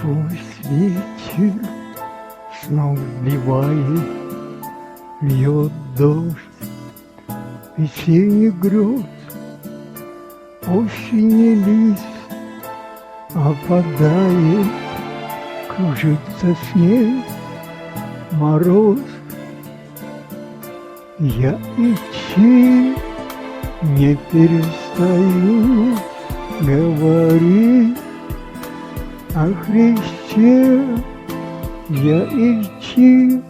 Пусть ветер снова сбивает, льет дождь весенних грез, осенний лист опадает, кружится снег, мороз. Я идти не перестаю говорить о Христе. Я идти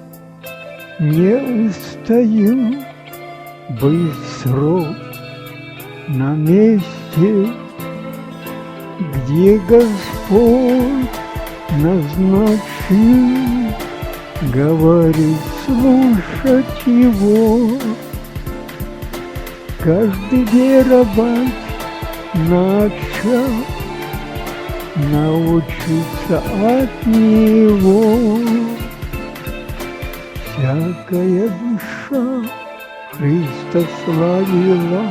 не устаю, быть срок на месте, где Господь назначил, говорит, слушать Его. Каждый веровать начал, научиться от Него. Всякая душа Христа славила,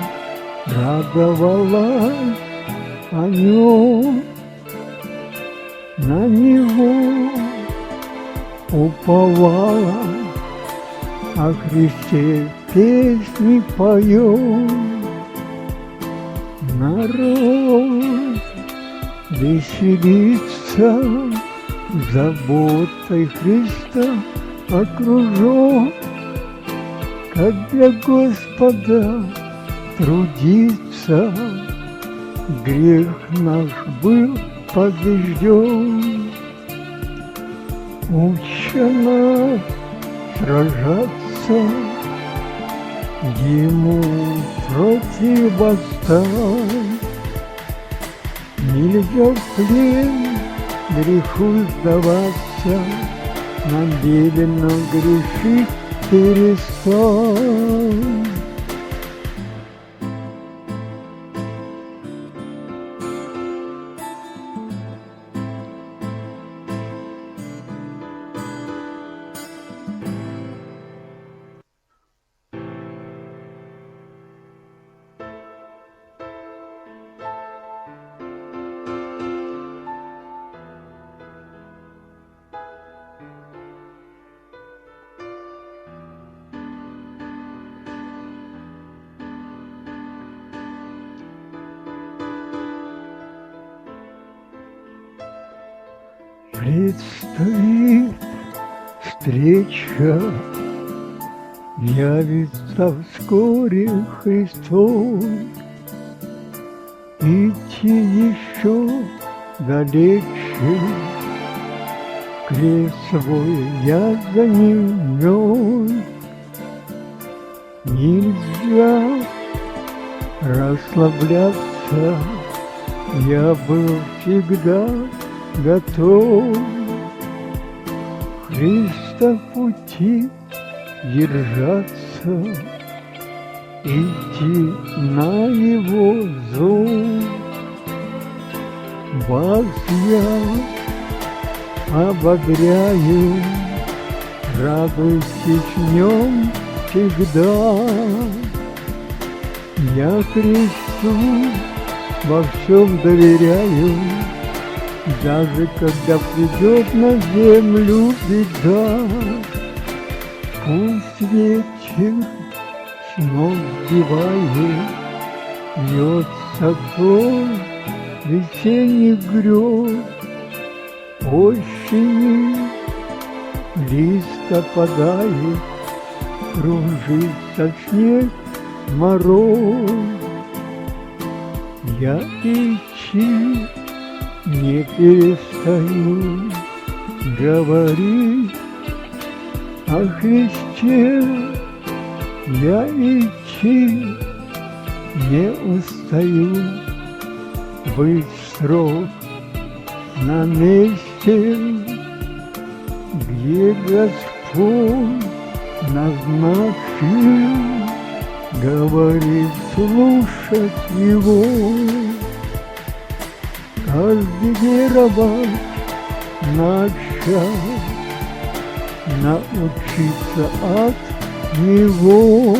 радовалась о Нем, на Него уповала, о Христе песни поем. Народ веселится, заботой Христа окружен, как для Господа трудиться, грех наш был побежден. Уча нас сражаться, Ему противостать. Нельзя в плен греху сдаваться, намеренно грешить перестать. Предстоит встреча, явится вскоре Христос. Идти еще далече, крест свой я за ним нес. Нельзя расслабляться, я был всегда готов. Христа пути держаться, идти на Его зов. Вас я ободряю, радуйтесь в Нем всегда. Я Христу во всем доверяю, даже когда придет на землю беда. Пусть ветер снова сбивает, льется дождь весенних грез, осенью лист опадает, кружится снег, мороз. Я идти не перестаю говорить о Христе. Я идти не устаю, быть срок на месте, где Господь назначил, говорит, слушать Его. Каждый веровать начал, научиться от Него.